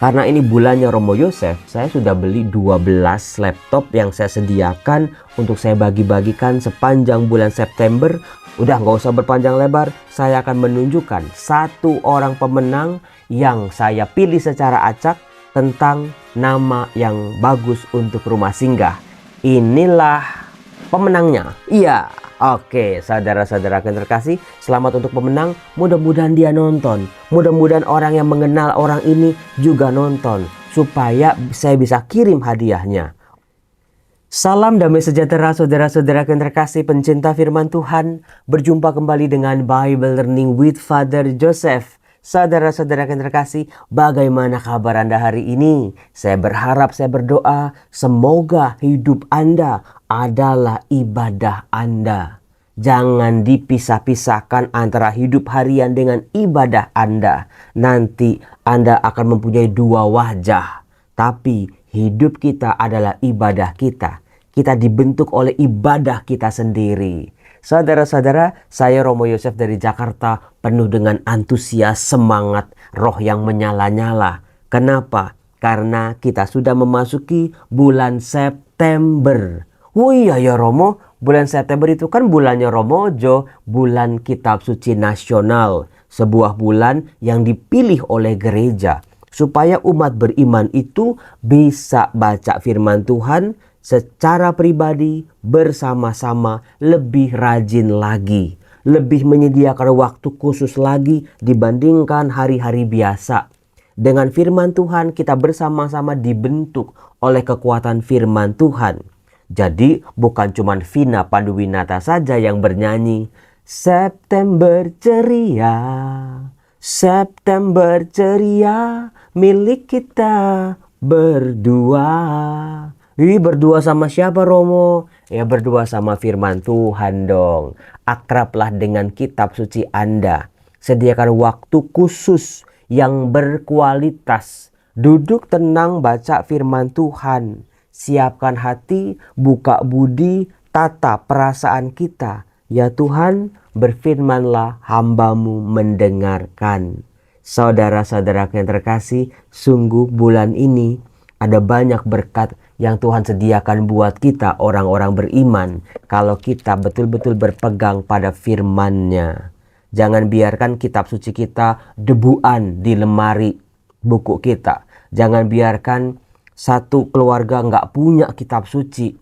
Karena ini bulannya Romo Yosef, saya sudah beli 12 laptop yang saya sediakan untuk saya bagi-bagikan sepanjang bulan September. Udah nggak usah berpanjang lebar, saya akan menunjukkan satu orang pemenang yang saya pilih secara acak tentang nama yang bagus untuk rumah singgah. Inilah pemenangnya. Iya. Oke, saudara-saudara yang terkasih, selamat untuk pemenang. Mudah-mudahan dia nonton. Mudah-mudahan orang yang mengenal orang ini juga nonton, supaya saya bisa kirim hadiahnya. Salam damai sejahtera saudara-saudara yang terkasih pencinta firman Tuhan. Berjumpa kembali dengan Bible Learning with Father Joseph. Saudara-saudara yang terkasih, bagaimana kabar Anda hari ini? Saya berharap, saya berdoa, semoga hidup Anda adalah ibadah Anda. Jangan dipisah-pisahkan antara hidup harian dengan ibadah Anda. Nanti Anda akan mempunyai dua wajah. Tapi hidup kita adalah ibadah kita. Kita dibentuk oleh ibadah kita sendiri. Saudara-saudara, saya Romo Yosef dari Jakarta penuh dengan antusias, semangat, roh yang menyala-nyala. Kenapa? Karena kita sudah memasuki bulan September. Oh iya ya Romo, bulan September itu kan bulannya Romo Ojo, bulan Kitab Suci Nasional. Sebuah bulan yang dipilih oleh gereja supaya umat beriman itu bisa baca firman Tuhan secara pribadi, bersama-sama, lebih rajin lagi. Lebih menyediakan waktu khusus lagi dibandingkan hari-hari biasa. Dengan firman Tuhan kita bersama-sama dibentuk oleh kekuatan firman Tuhan. Jadi bukan cuma Vina Panduwinata saja yang bernyanyi. September ceria, September ceria, milik kita berdua. Berdua sama siapa Romo? Ya berdua sama firman Tuhan dong. Akrablah dengan kitab suci Anda. Sediakan waktu khusus yang berkualitas. Duduk tenang baca firman Tuhan. Siapkan hati, buka budi, tata perasaan kita. Ya Tuhan, berfirmanlah, hamba-Mu mendengarkan. Saudara-saudara yang terkasih, sungguh bulan ini ada banyak berkat yang Tuhan sediakan buat kita orang-orang beriman kalau kita betul-betul berpegang pada firman-Nya. Jangan biarkan kitab suci kita debuan di lemari buku kita. Jangan biarkan satu keluarga nggak punya kitab suci.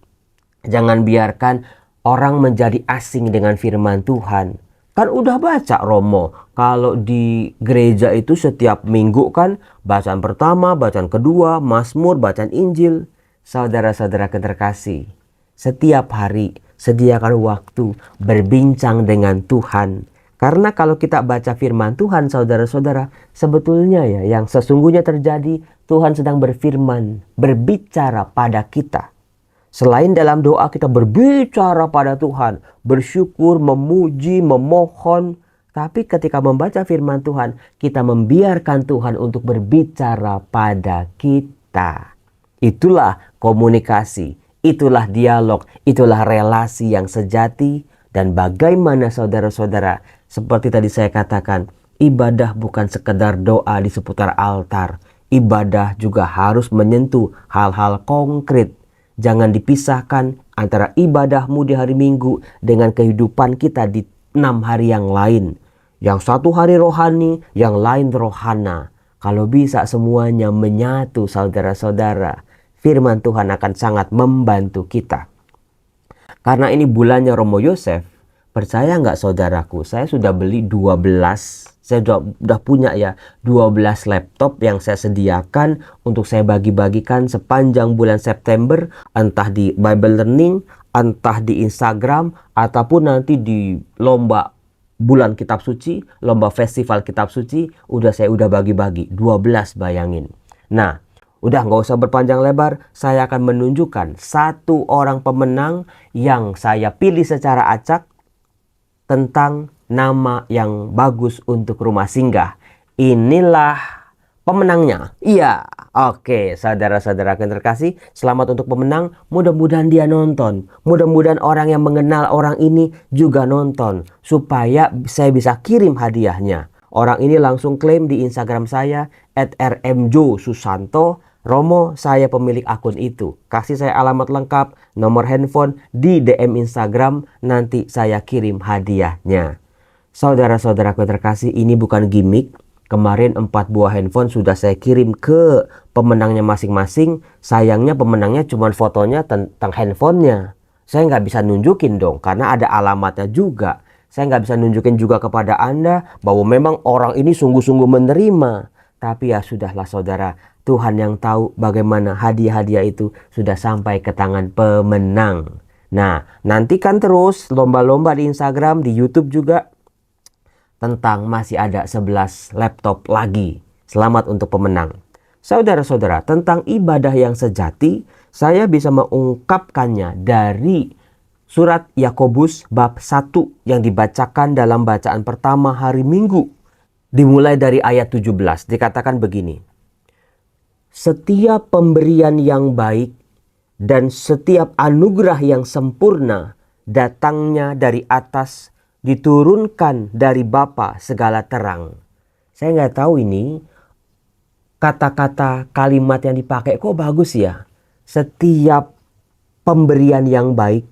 Jangan biarkan orang menjadi asing dengan firman Tuhan. Kan udah baca Romo, kalau di gereja itu setiap minggu kan bacaan pertama, bacaan kedua, Mazmur, bacaan Injil. Saudara-saudara yang terkasih, setiap hari sediakan waktu berbincang dengan Tuhan. Karena kalau kita baca firman Tuhan saudara-saudara, sebetulnya ya yang sesungguhnya terjadi, Tuhan sedang berfirman, berbicara pada kita. Selain dalam doa kita berbicara pada Tuhan, bersyukur, memuji, memohon. Tapi ketika membaca firman Tuhan, kita membiarkan Tuhan untuk berbicara pada kita. Itulah komunikasi, itulah dialog, itulah relasi yang sejati. Dan bagaimana saudara-saudara, seperti tadi saya katakan, ibadah bukan sekedar doa di seputar altar. Ibadah juga harus menyentuh hal-hal konkret. Jangan dipisahkan antara ibadahmu di hari Minggu dengan kehidupan kita di 6 hari yang lain. Yang satu hari rohani, yang lain rohana. Kalau bisa semuanya menyatu saudara-saudara, firman Tuhan akan sangat membantu kita. Karena ini bulannya Romo Yosef, percaya nggak saudaraku, saya sudah beli 12, saya sudah punya ya 12 laptop yang saya sediakan untuk saya bagi-bagikan sepanjang bulan September, entah di Bible Learning, entah di Instagram, ataupun nanti di lomba bulan kitab suci, lomba festival kitab suci, saya udah bagi-bagi 12, bayangin. Nah, udah nggak usah berpanjang lebar, saya akan menunjukkan satu orang pemenang yang saya pilih secara acak tentang nama yang bagus untuk rumah singgah. Inilah pemenangnya. Iya, oke saudara-saudara yang terkasih, selamat untuk pemenang. Mudah-mudahan dia nonton. Mudah-mudahan orang yang mengenal orang ini juga nonton, supaya saya bisa kirim hadiahnya. Orang ini langsung klaim di Instagram saya, @rmjo_susanto. Romo, saya pemilik akun itu. Kasih saya alamat lengkap, nomor handphone, di DM Instagram, nanti saya kirim hadiahnya. Saudara-saudaraku terkasih, ini bukan gimmick. Kemarin 4 buah handphone sudah saya kirim ke pemenangnya masing-masing. Sayangnya pemenangnya cuma fotonya tentang handphonenya. Saya nggak bisa nunjukin dong, karena ada alamatnya juga. Saya nggak bisa nunjukin juga kepada Anda bahwa memang orang ini sungguh-sungguh menerima. Tapi ya sudahlah saudara, Tuhan yang tahu bagaimana hadiah-hadiah itu sudah sampai ke tangan pemenang. Nah, nantikan terus lomba-lomba di Instagram, di YouTube juga. Tentang masih ada 11 laptop lagi. Selamat untuk pemenang. Saudara-saudara, tentang ibadah yang sejati, saya bisa mengungkapkannya dari surat Yakobus bab 1 yang dibacakan dalam bacaan pertama hari Minggu. Dimulai dari ayat 17, dikatakan begini. Setiap pemberian yang baik dan setiap anugerah yang sempurna datangnya dari atas, diturunkan dari Bapa segala terang. Saya nggak tahu ini kata-kata kalimat yang dipakai kok bagus ya. Setiap pemberian yang baik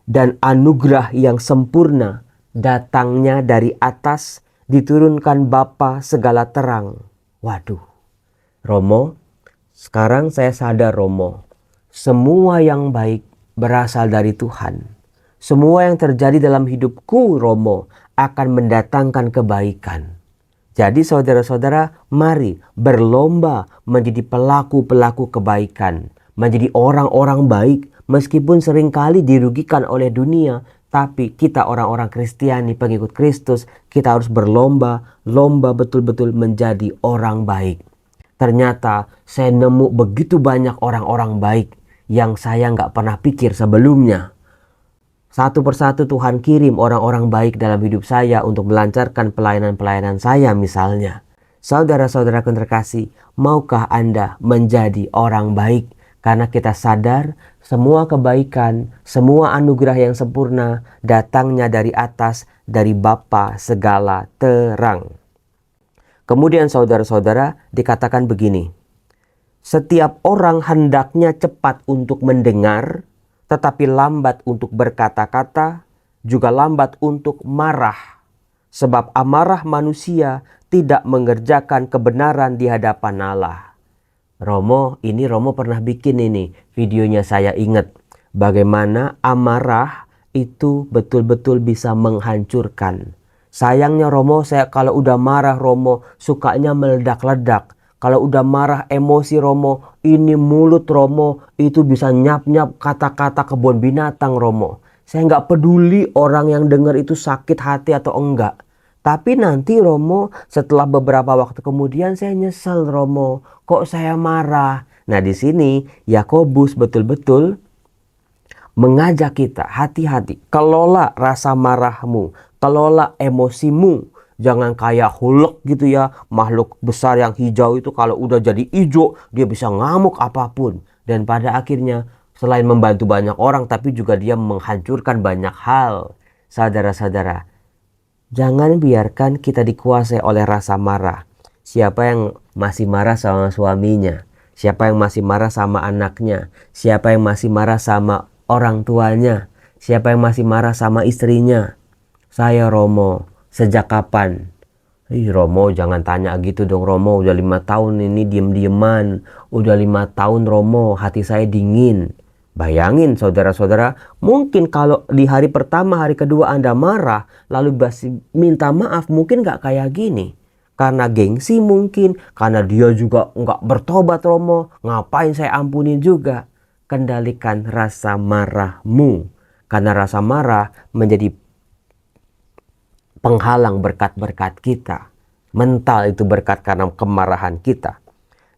dan anugerah yang sempurna datangnya dari atas, diturunkan Bapa segala terang. Waduh, Romo, sekarang saya sadar Romo, semua yang baik berasal dari Tuhan. Semua yang terjadi dalam hidupku, Romo, akan mendatangkan kebaikan. Jadi saudara-saudara, mari berlomba menjadi pelaku-pelaku kebaikan. Menjadi orang-orang baik, meskipun seringkali dirugikan oleh dunia. Tapi kita orang-orang Kristiani, pengikut Kristus, kita harus berlomba betul-betul menjadi orang baik. Ternyata saya nemu begitu banyak orang-orang baik yang saya nggak pernah pikir sebelumnya. Satu persatu Tuhan kirim orang-orang baik dalam hidup saya untuk melancarkan pelayanan-pelayanan saya misalnya. Saudara-saudara yang terkasih, maukah Anda menjadi orang baik? Karena kita sadar semua kebaikan, semua anugerah yang sempurna datangnya dari atas, dari Bapa segala terang. Kemudian saudara-saudara dikatakan begini. Setiap orang hendaknya cepat untuk mendengar, tetapi lambat untuk berkata-kata, juga lambat untuk marah. Sebab amarah manusia tidak mengerjakan kebenaran di hadapan Allah. Romo pernah bikin ini, videonya saya ingat. Bagaimana amarah itu betul-betul bisa menghancurkan. Sayangnya Romo, saya kalau udah marah Romo, sukanya meledak-ledak. Kalau udah marah emosi Romo, ini mulut Romo, itu bisa nyap-nyap kata-kata kebun binatang Romo. Saya nggak peduli orang yang dengar itu sakit hati atau enggak. Tapi nanti Romo, setelah beberapa waktu kemudian saya nyesel Romo, kok saya marah. Nah di sini Yakobus betul-betul mengajak kita hati-hati. Kelola rasa marahmu, kelola emosimu. Jangan kayak Hulk gitu ya, makhluk besar yang hijau itu kalau udah jadi hijau dia bisa ngamuk apapun. Dan pada akhirnya selain membantu banyak orang tapi juga dia menghancurkan banyak hal. Saudara-saudara, jangan biarkan kita dikuasai oleh rasa marah. Siapa yang masih marah sama suaminya? Siapa yang masih marah sama anaknya? Siapa yang masih marah sama orang tuanya? Siapa yang masih marah sama istrinya? Saya Romo. Sejak kapan? Romo jangan tanya gitu dong Romo. Udah 5 tahun ini diem-dieman. Udah 5 tahun Romo, hati saya dingin. Bayangin saudara-saudara, mungkin kalau di hari pertama, hari kedua Anda marah, lalu minta maaf, mungkin gak kayak gini. Karena gengsi mungkin, karena dia juga gak bertobat Romo. Ngapain saya ampunin juga? Kendalikan rasa marahmu. Karena rasa marah menjadi penghalang berkat-berkat kita. Mental itu berkat karena kemarahan kita.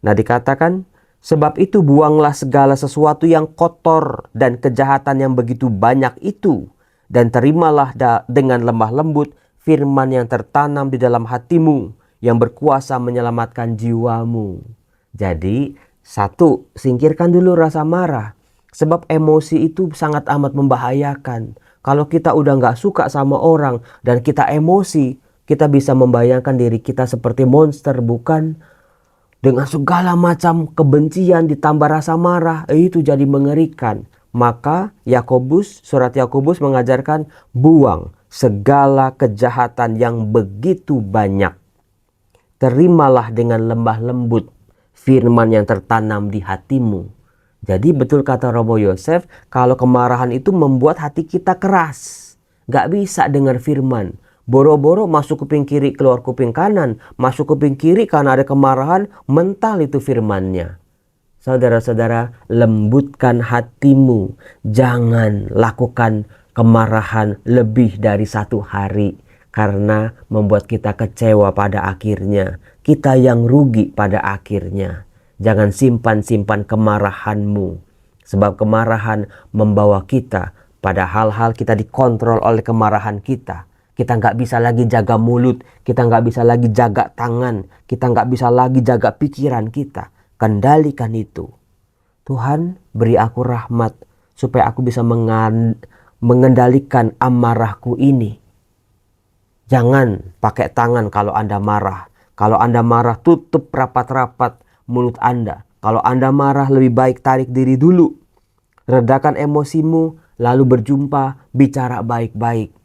Nah dikatakan, sebab itu buanglah segala sesuatu yang kotor dan kejahatan yang begitu banyak itu. Dan terimalah dengan lemah lembut firman yang tertanam di dalam hatimu, yang berkuasa menyelamatkan jiwamu. Jadi, satu, singkirkan dulu rasa marah. Sebab emosi itu sangat amat membahayakan. Kalau kita udah gak suka sama orang dan kita emosi, kita bisa membayangkan diri kita seperti monster, bukan? dengan segala macam kebencian ditambah rasa marah, itu jadi mengerikan. Maka surat Yakobus mengajarkan buang segala kejahatan yang begitu banyak. Terimalah dengan lemah lembut firman yang tertanam di hatimu. Jadi betul kata Romo Yosef, kalau kemarahan itu membuat hati kita keras. Gak bisa dengar firman. Boro-boro masuk kuping kiri keluar kuping kanan. Masuk kuping kiri karena ada kemarahan, mental itu firmannya. Saudara-saudara, lembutkan hatimu. Jangan lakukan kemarahan lebih dari 1 hari. Karena membuat kita kecewa pada akhirnya. Kita yang rugi pada akhirnya. Jangan simpan-simpan kemarahanmu. Sebab kemarahan membawa kita pada hal-hal kita dikontrol oleh kemarahan kita. Kita nggak bisa lagi jaga mulut. Kita nggak bisa lagi jaga tangan. Kita nggak bisa lagi jaga pikiran kita. Kendalikan itu. Tuhan, beri aku rahmat supaya aku bisa mengendalikan amarahku ini. Jangan pakai tangan kalau Anda marah. Kalau Anda marah, tutup rapat-rapat mulut Anda. Kalau Anda marah, lebih baik tarik diri dulu. Redakan emosimu, lalu berjumpa, bicara baik-baik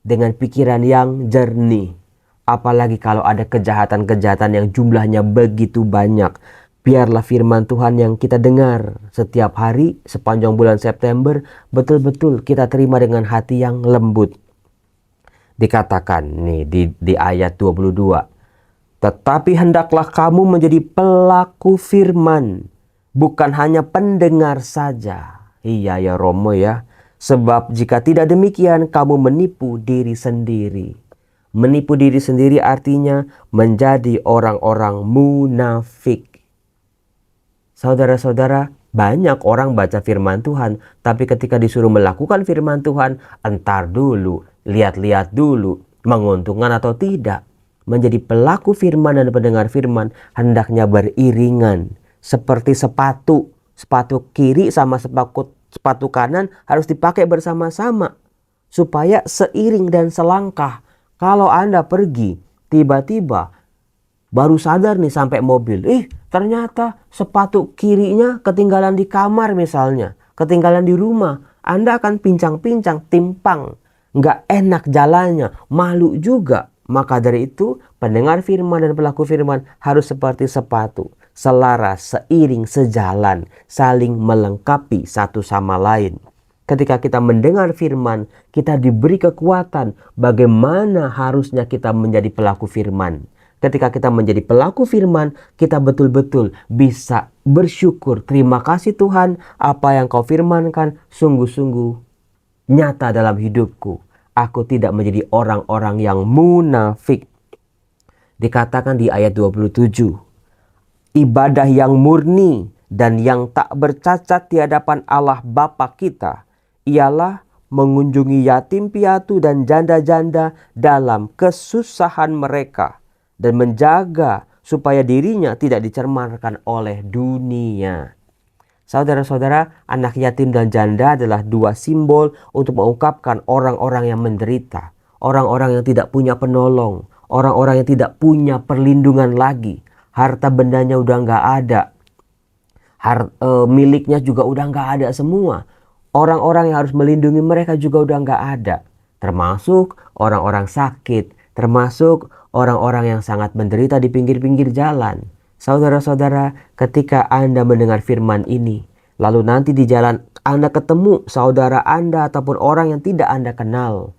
dengan pikiran yang jernih. Apalagi kalau ada kejahatan-kejahatan yang jumlahnya begitu banyak. Biarlah firman Tuhan yang kita dengar setiap hari sepanjang bulan September betul-betul kita terima dengan hati yang lembut. Dikatakan nih di ayat 22. Tetapi hendaklah kamu menjadi pelaku firman, bukan hanya pendengar saja. Iya ya Romo ya. Sebab jika tidak demikian kamu menipu diri sendiri. Menipu diri sendiri artinya menjadi orang-orang munafik. Saudara-saudara, banyak orang baca firman Tuhan, tapi ketika disuruh melakukan firman Tuhan, entar dulu, lihat-lihat dulu, menguntungkan atau tidak. Menjadi pelaku firman dan pendengar firman hendaknya beriringan. Seperti sepatu kiri sama sepatu kanan harus dipakai bersama-sama. Supaya seiring dan selangkah. Kalau Anda pergi, tiba-tiba baru sadar nih sampai mobil. Ternyata sepatu kirinya ketinggalan di kamar misalnya. Ketinggalan di rumah. Anda akan pincang-pincang, timpang. Nggak enak jalannya, malu juga. Maka dari itu, pendengar firman dan pelaku firman harus seperti sepatu. Selaras, seiring, sejalan, saling melengkapi satu sama lain. Ketika kita mendengar firman, kita diberi kekuatan bagaimana harusnya kita menjadi pelaku firman. Ketika kita menjadi pelaku firman, kita betul-betul bisa bersyukur. Terima kasih Tuhan, apa yang kau firmankan sungguh-sungguh nyata dalam hidupku. Aku tidak menjadi orang-orang yang munafik. Dikatakan di ayat 27. Ibadah yang murni dan yang tak bercacat di hadapan Allah Bapa kita ialah mengunjungi yatim piatu dan janda-janda dalam kesusahan mereka dan menjaga supaya dirinya tidak dicermarkan oleh dunia. Saudara-saudara, anak yatim dan janda adalah 2 simbol untuk mengungkapkan orang-orang yang menderita, orang-orang yang tidak punya penolong, orang-orang yang tidak punya perlindungan lagi. Harta bendanya udah nggak ada, miliknya juga udah nggak ada semua. Orang-orang yang harus melindungi mereka juga udah nggak ada, termasuk orang-orang sakit, termasuk orang-orang yang sangat menderita di pinggir-pinggir jalan. Saudara-saudara, ketika Anda mendengar firman ini, lalu nanti di jalan Anda ketemu saudara Anda ataupun orang yang tidak Anda kenal,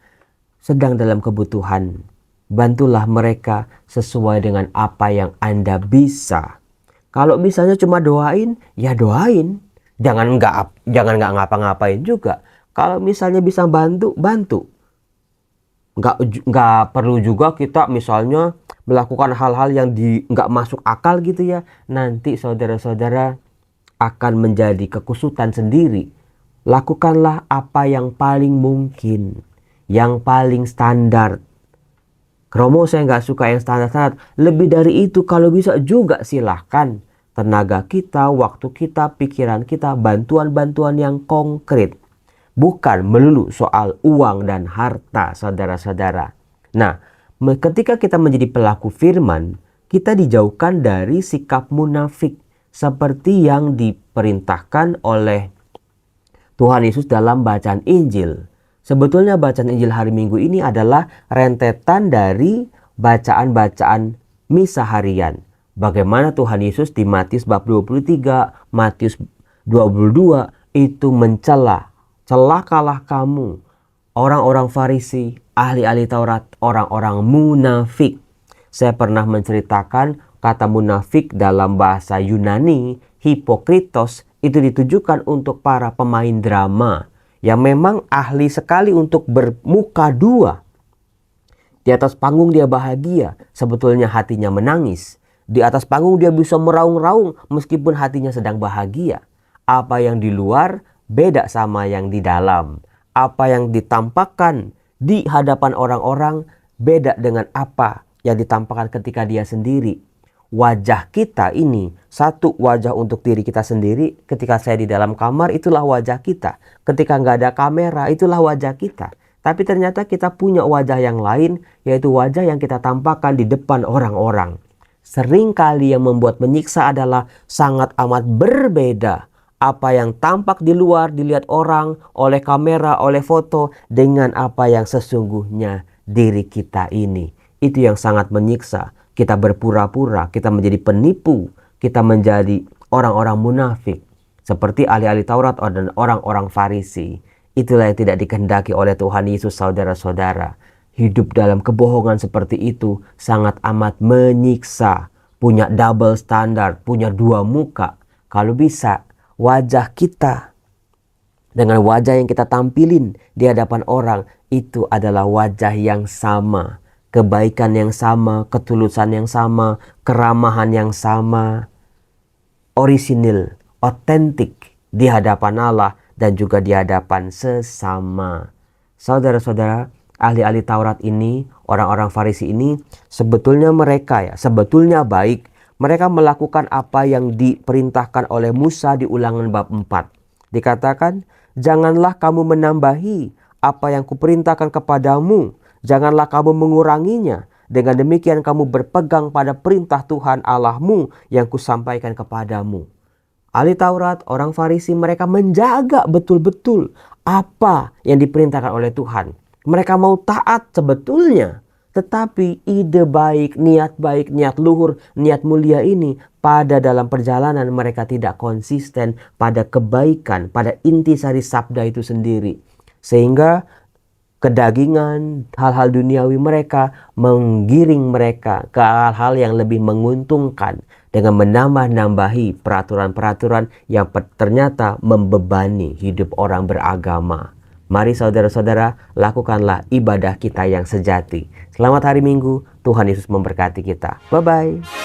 sedang dalam kebutuhan, bantulah mereka sesuai dengan apa yang Anda bisa. Kalau misalnya cuma doain, ya doain. Jangan nggak ngapa-ngapain juga. Kalau misalnya bisa bantu. Nggak perlu juga kita misalnya melakukan hal-hal yang nggak masuk akal gitu ya. Nanti saudara-saudara akan menjadi kekusutan sendiri. Lakukanlah apa yang paling mungkin, yang paling standar. Romo, saya nggak suka yang standar-standar. Lebih dari itu kalau bisa juga silahkan. Tenaga kita, waktu kita, pikiran kita, bantuan-bantuan yang konkret. Bukan melulu soal uang dan harta, saudara-saudara. Nah, ketika kita menjadi pelaku firman, kita dijauhkan dari sikap munafik seperti yang diperintahkan oleh Tuhan Yesus dalam bacaan Injil. Sebetulnya bacaan Injil hari Minggu ini adalah rentetan dari bacaan-bacaan misa harian. Bagaimana Tuhan Yesus di Matius bab 23, Matius 22 itu mencela, celakalah kamu orang-orang Farisi, ahli-ahli Taurat, orang-orang munafik. Saya pernah menceritakan kata munafik dalam bahasa Yunani, hipokritos, itu ditujukan untuk para pemain drama yang memang ahli sekali untuk bermuka dua. Di atas panggung dia bahagia, sebetulnya hatinya menangis. Di atas panggung dia bisa meraung-raung meskipun hatinya sedang bahagia. Apa yang di luar beda sama yang di dalam. Apa yang ditampakkan di hadapan orang-orang beda dengan apa yang ditampakkan ketika dia sendiri. Wajah kita ini satu wajah untuk diri kita sendiri. Ketika saya di dalam kamar, itulah wajah kita. Ketika nggak ada kamera, itulah wajah kita. Tapi ternyata kita punya wajah yang lain, yaitu wajah yang kita tampakkan di depan orang-orang. Seringkali yang membuat menyiksa adalah sangat amat berbeda apa yang tampak di luar dilihat orang oleh kamera, oleh foto, dengan apa yang sesungguhnya diri kita ini. Itu yang sangat menyiksa. Kita berpura-pura, kita menjadi penipu, kita menjadi orang-orang munafik. Seperti ahli-ahli Taurat dan orang-orang Farisi. Itulah yang tidak dikehendaki oleh Tuhan Yesus, saudara-saudara. Hidup dalam kebohongan seperti itu sangat amat menyiksa. Punya double standard, punya dua muka. Kalau bisa, wajah kita dengan wajah yang kita tampilin di hadapan orang, itu adalah wajah yang sama. Kebaikan yang sama, ketulusan yang sama, keramahan yang sama. Orisinil, otentik di hadapan Allah dan juga di hadapan sesama. Saudara-saudara, ahli-ahli Taurat ini, orang-orang Farisi ini, sebetulnya sebetulnya baik. Mereka melakukan apa yang diperintahkan oleh Musa di Ulangan bab 4. Dikatakan, janganlah kamu menambahi apa yang kuperintahkan kepadamu. Janganlah kamu menguranginya. Dengan demikian kamu berpegang pada perintah Tuhan Allahmu yang kusampaikan kepadamu. Ahli Taurat, orang Farisi, mereka menjaga betul-betul apa yang diperintahkan oleh Tuhan. Mereka mau taat sebetulnya. Tetapi ide baik, niat luhur, niat mulia ini pada dalam perjalanan mereka tidak konsisten pada kebaikan, pada intisari sabda itu sendiri. Sehingga kedagingan, hal-hal duniawi mereka menggiring mereka ke hal-hal yang lebih menguntungkan dengan menambah-nambahi peraturan-peraturan yang ternyata membebani hidup orang beragama. Mari saudara-saudara, lakukanlah ibadah kita yang sejati. Selamat hari Minggu, Tuhan Yesus memberkati kita. Bye-bye.